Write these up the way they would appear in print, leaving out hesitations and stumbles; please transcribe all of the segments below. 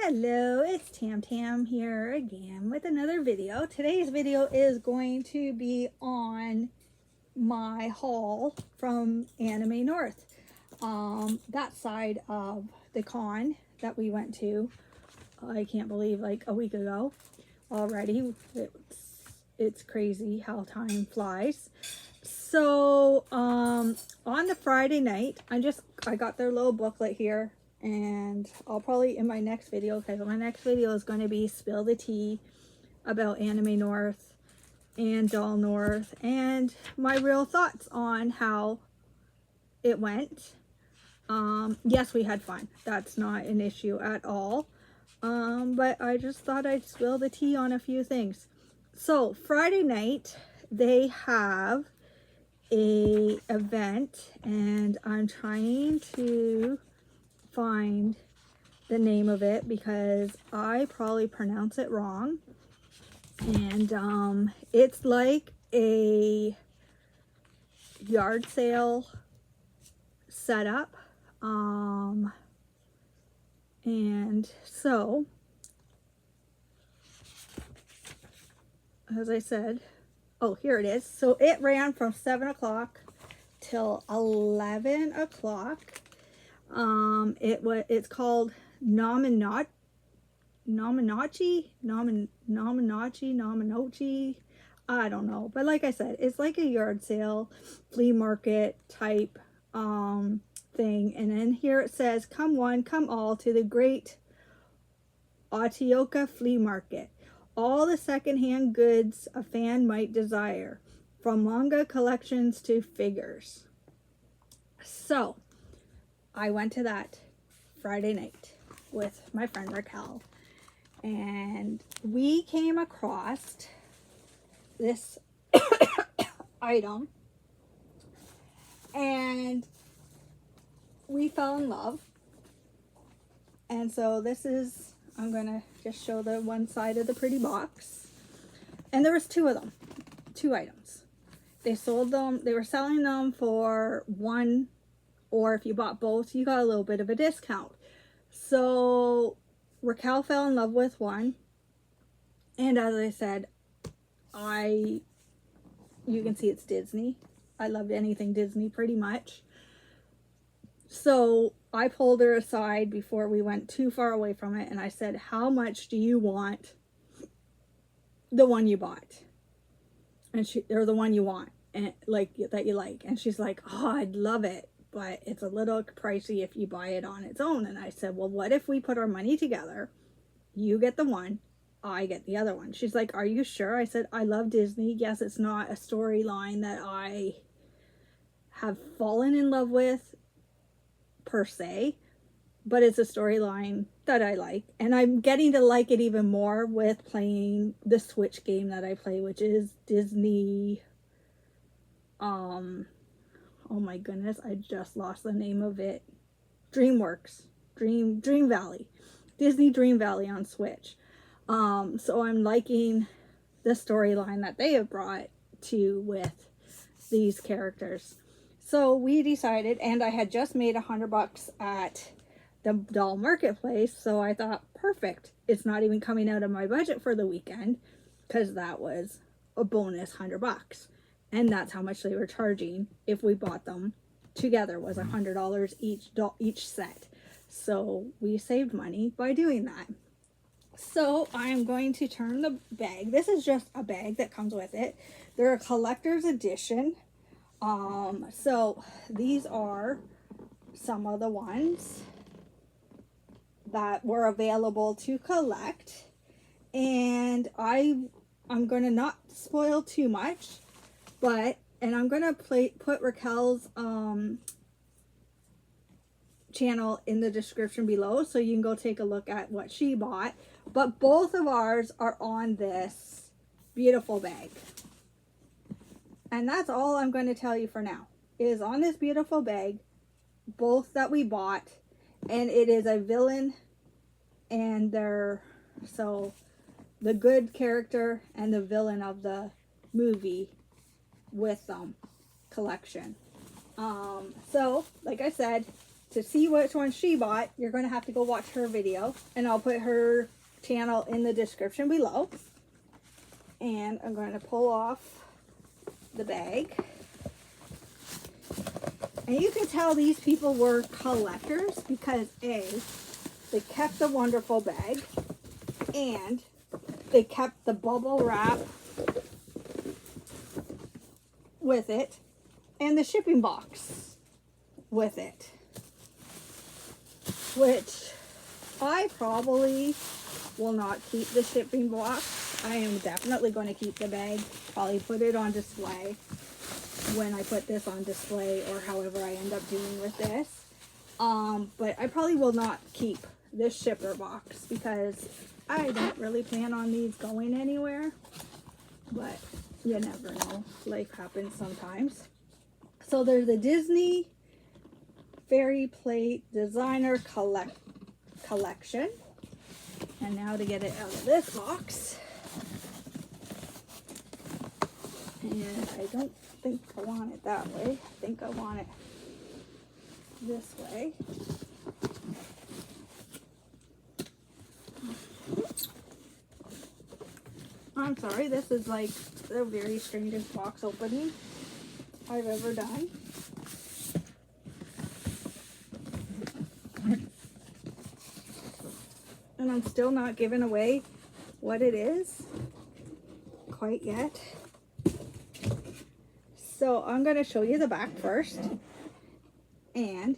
Hello, it's Tam here again with another video. Today's video is going to be on my haul from Anime North. That side of the con that we went to, I can't believe, like a week ago already. It's crazy how time flies. So on the Friday night, I got their little booklet here, and I'll probably in my next video, because my next video is going to be spill the tea about Anime North and Doll North and my real thoughts on how it went. Yes, we had fun. That's not an issue at all. But I just thought I'd spill the tea on a few things. So Friday night they have a event, and I'm trying to find the name of it because I probably pronounce it wrong. And it's like a yard sale setup. And so, as I said, oh, here it is. So it ran from 7 o'clock till 11 o'clock. It's called Nominachi. I don't know. But like I said, it's like a yard sale, flea market type thing. And then here it says, come one, come all to the great Otioka flea market. All the secondhand goods a fan might desire, from manga collections to figures. So I went to that Friday night with my friend Raquel, and we came across this item, and we fell in love. And so this is, I'm gonna just show the one side of the pretty box. And there was two of them, two items. They sold them, they were selling them for one, or if you bought both, you got a little bit of a discount. So Raquel fell in love with one. And as I said, you can see it's Disney. I love anything Disney pretty much. So I pulled her aside before we went too far away from it, and I said, how much do you want the one you bought? And or the one you want, and like that you like. And she's like, oh, I'd love it, but it's a little pricey if you buy it on its own. And I said, well, what if we put our money together? You get the one, I get the other one. She's like, are you sure? I said, I love Disney. Yes, it's not a storyline that I have fallen in love with per se, but it's a storyline that I like, and I'm getting to like it even more with playing the Switch game that I play, which is Disney, oh my goodness, I just lost the name of it. DreamWorks, Dream Valley, Disney Dream Valley on Switch. So I'm liking the storyline that they have brought to with these characters. So we decided, and I had just made $100 at the doll marketplace, so I thought, perfect. It's not even coming out of my budget for the weekend, because that was a bonus $100. And that's how much they were charging if we bought them together, was $100 each set. So we saved money by doing that. So I'm going to turn the bag. This is just a bag that comes with it. They're a collector's edition. So these are some of the ones that were available to collect, and I'm going to not spoil too much, and I'm going to put Raquel's channel in the description below, so you can go take a look at what she bought. But both of ours are on this beautiful bag. And that's all I'm going to tell you for now. It is on this beautiful bag, both that we bought, and it is a villain and so the good character and the villain of the movie with collection. So like I said, to see which one she bought, you're going to have to go watch her video, and I'll put her channel in the description below. And I'm going to pull off the bag. And you can tell these people were collectors because A, they kept the wonderful bag, and they kept the bubble wrap with it, and the shipping box with it, which I probably will not keep the shipping box. I am definitely going to keep the bag, probably put it on display when I put this on display, or however I end up doing with this. But I probably will not keep this shipper box because I don't really plan on these going anywhere, but you never know, life happens sometimes. So there's the Disney Fairy Plate Designer Collection. And now to get it out of this box. And I don't think I want it that way. I think I want it this way. I'm sorry, this is like the very strangest box opening I've ever done. And I'm still not giving away what it is quite yet. So I'm going to show you the back first. And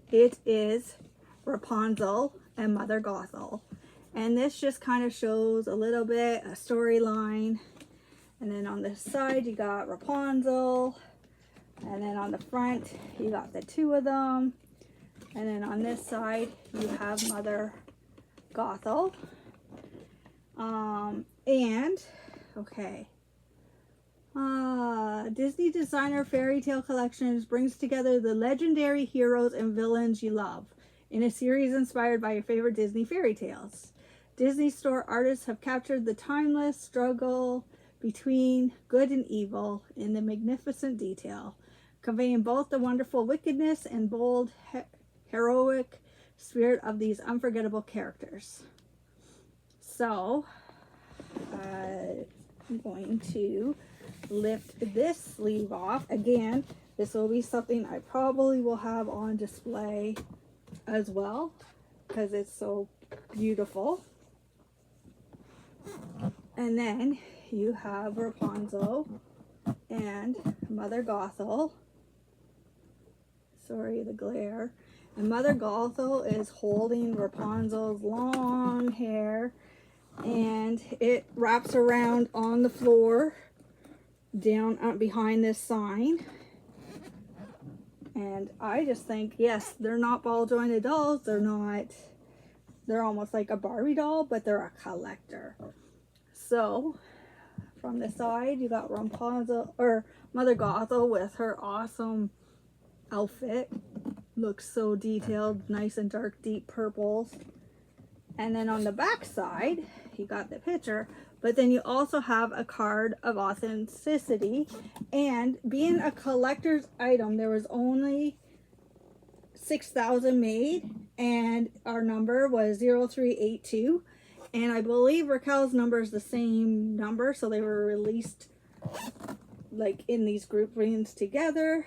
it is Rapunzel and Mother Gothel. And this just kind of shows a little bit, a storyline. And then on the side, you got Rapunzel. And then on the front, you got the two of them. And then on this side, you have Mother Gothel. Disney Designer Fairy Tale Collections brings together the legendary heroes and villains you love in a series inspired by your favorite Disney fairy tales. Disney Store artists have captured the timeless struggle between good and evil in the magnificent detail, conveying both the wonderful wickedness and bold, heroic spirit of these unforgettable characters. So, I'm going to lift this sleeve off. Again, this will be something I probably will have on display as well because it's so beautiful. And then you have Rapunzel and Mother Gothel. Sorry, the glare. And Mother Gothel is holding Rapunzel's long hair, and it wraps around on the floor down behind this sign. And I just think, yes, they're not ball jointed dolls. They're almost like a Barbie doll, but they're a collector. So from the side, you got Rapunzel or Mother Gothel with her awesome outfit. Looks so detailed, nice and dark, deep purples. And then on the back side, you got the picture, but then you also have a card of authenticity. And being a collector's item, there was only 6,000 made, and our number was 0382. And I believe Raquel's number is the same number, so they were released like in these groupings together.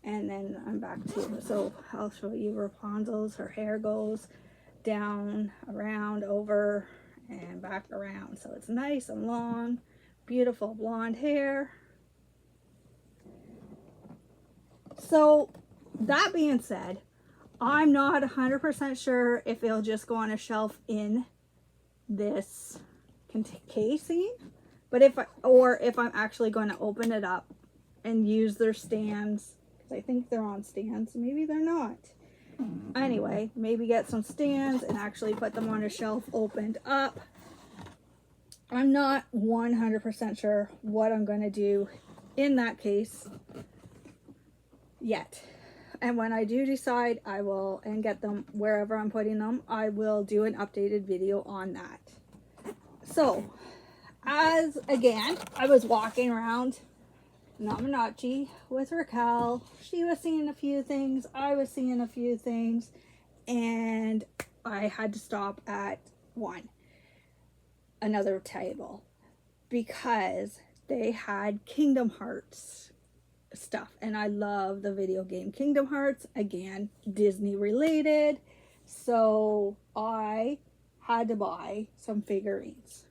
And then I'm back to it. So I'll show you Rapunzel's. Her hair goes down, around, over, and back around. So it's nice and long, beautiful blonde hair. So that being said, I'm not 100% sure if it'll just go on a shelf in this casing, but if I'm actually going to open it up and use their stands. I think they're on stands. Maybe they're not. Anyway, maybe get some stands and actually put them on a shelf opened up. I'm not 100% sure what I'm going to do in that case yet. And when I do decide, I will, and get them wherever I'm putting them, I will do an updated video on that. So, again, I was walking around Namanachi with Raquel. She was seeing a few things, I was seeing a few things, and I had to stop at another table because they had Kingdom Hearts stuff, and I love the video game Kingdom Hearts. Again, Disney related, so I had to buy some figurines.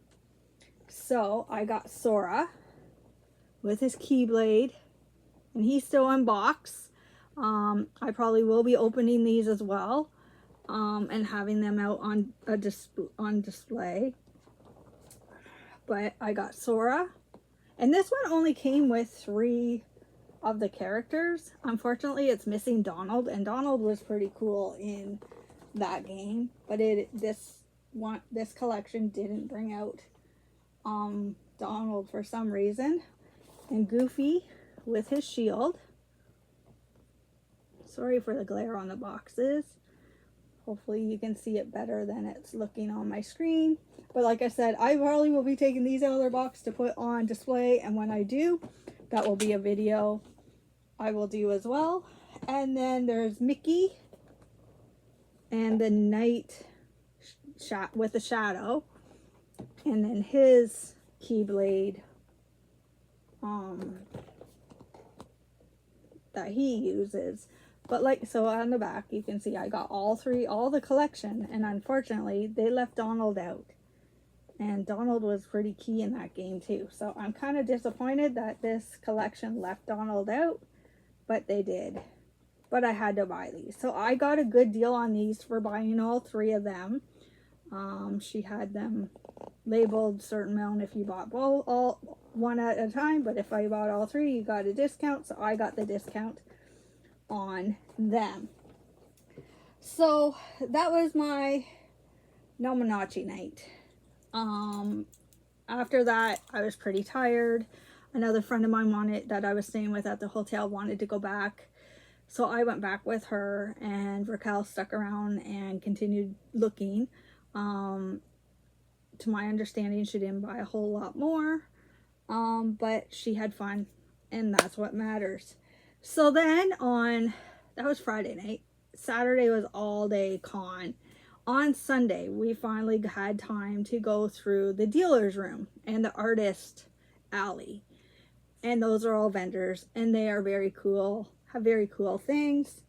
So I got Sora with his Keyblade, and he's still unboxed. I probably will be opening these as well, and having them out on display. But I got Sora, and this one only came with 3 of the characters. Unfortunately, it's missing Donald, and Donald was pretty cool in that game, but this collection didn't bring out Donald for some reason. And Goofy with his shield. Sorry for the glare on the boxes. Hopefully you can see it better than it's looking on my screen. But like I said, I probably will be taking these out of their box to put on display, and when I do, that will be a video I will do as well. And then there's Mickey and the knight with the shadow, and then his Keyblade that he uses. But like, so on the back you can see I got all the collection, and unfortunately they left Donald out, and Donald was pretty key in that game too. So I'm kind of disappointed that this collection left Donald out, but they did. But I had to buy these, so I got a good deal on these for buying all 3 of them. She had them labeled certain amount if you bought all one at a time, but if I bought all 3 you got a discount, so I got the discount on them. So that was my Nomanachi night. After that I was pretty tired. Another friend of mine that I was staying with at the hotel wanted to go back, so I went back with her, and Raquel stuck around and continued looking. To my understanding, she didn't buy a whole lot more, but she had fun, and that's what matters. So then that was Friday night. Saturday was all day con. On Sunday, we finally had time to go through the dealer's room and the artist alley. And those are all vendors, and they are very cool, have very cool things.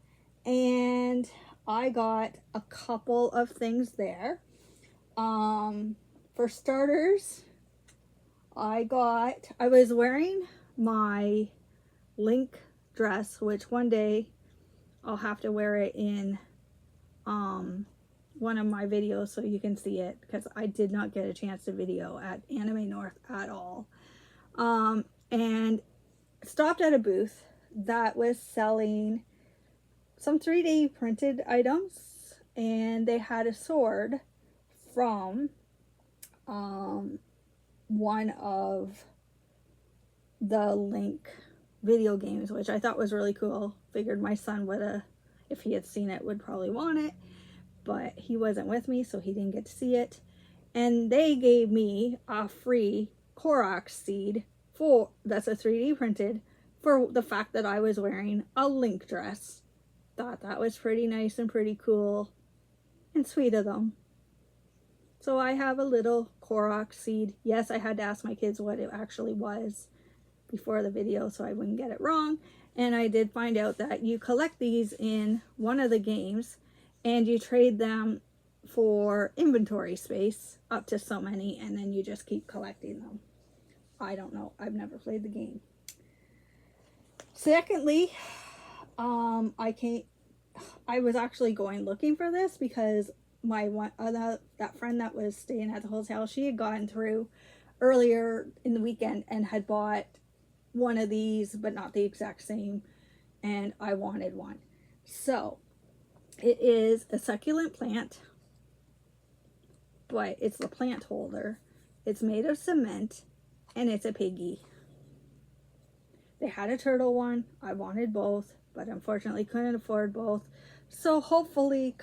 And I got a couple of things there. For starters, I was wearing my Link dress, which one day I'll have to wear it in one of my videos so you can see it, because I did not get a chance to video at Anime North at all. And stopped at a booth that was selling some 3D printed items, and they had a sword from one of the Link video games, which I thought was really cool. Figured my son would have, if he had seen it, would probably want it, but he wasn't with me, so he didn't get to see it. And they gave me a free Korok seed that's a 3D printed, for the fact that I was wearing a Link dress. Thought that was pretty nice and pretty cool and sweet of them. So I have a little Korok seed. Yes, I had to ask my kids what it actually was before the video so I wouldn't get it wrong. And I did find out that you collect these in one of the games, and you trade them for inventory space, up to so many, and then you just keep collecting them. I don't know. I've never played the game. Secondly, I was actually going looking for this because that friend that was staying at the hotel, she had gone through earlier in the weekend and had bought one of these, but not the exact same, and I wanted one. So it is a succulent plant, but it's the plant holder. It's made of cement, and it's a piggy. They had a turtle one. I wanted both, but unfortunately couldn't afford both. So hopefully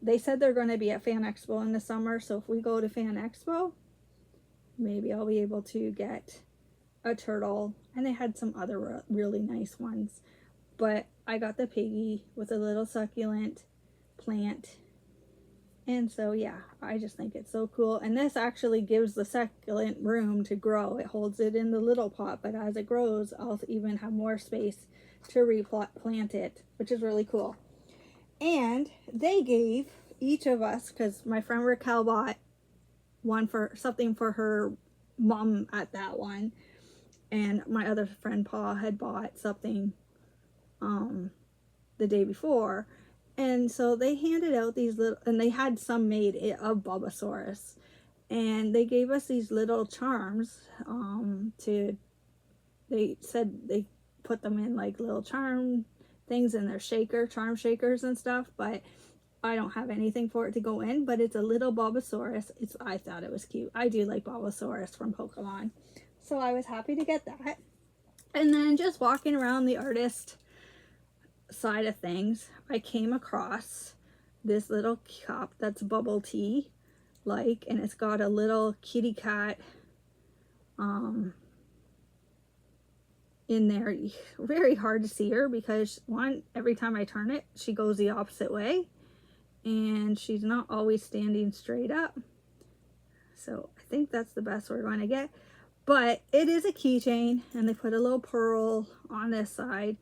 they said they're going to be at Fan Expo in the summer, so if we go to Fan Expo, maybe I'll be able to get a turtle, and they had some other really nice ones. But I got the piggy with a little succulent plant. And so, yeah, I just think it's so cool. And this actually gives the succulent room to grow. It holds it in the little pot, but as it grows, I'll even have more space to replant it, which is really cool. And they gave each of us, because my friend Raquel bought one for something for her mom at that one, and my other friend Paul had bought something the day before. And so they handed out these little, and they had some made of Bulbasaurus, and they gave us these little charms they said they put them in like little charm things in their charm shakers and stuff, but I don't have anything for it to go in. But it's a little Bulbasaurus. I thought it was cute. I do like Bulbasaurus from Pokemon, so I was happy to get that. And then just walking around the artist side of things, I came across this little cup that's bubble tea like, and it's got a little kitty cat in there. Very hard to see her because every time I turn it, she goes the opposite way, and she's not always standing straight up. So I think that's the best word when I get. But it is a keychain, and they put a little pearl on this side.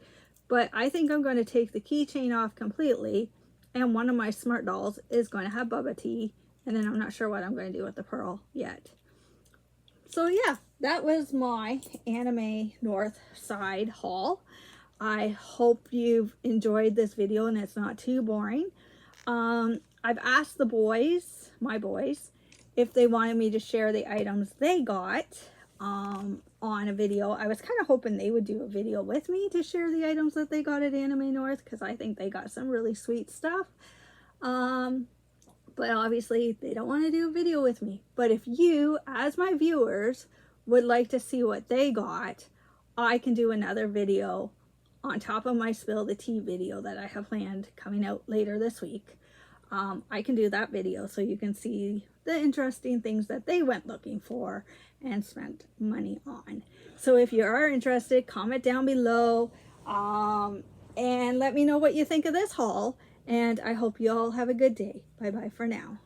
But I think I'm going to take the keychain off completely, and one of my smart dolls is going to have Bubba Tea, and then I'm not sure what I'm going to do with the pearl yet. So yeah, that was my Anime North Side haul. I hope you've enjoyed this video and it's not too boring. I've asked the boys, my boys, if they wanted me to share the items they got on a video. I was kind of hoping they would do a video with me to share the items that they got at Anime North, because I think they got some really sweet stuff. But obviously they don't want to do a video with me. But if you, as my viewers, would like to see what they got, I can do another video on top of my Spill the Tea video that I have planned coming out later this week. I can do that video so you can see the interesting things that they went looking for and spent money on. So if you are interested, comment down below and let me know what you think of this haul. And I hope you all have a good day. Bye bye for now.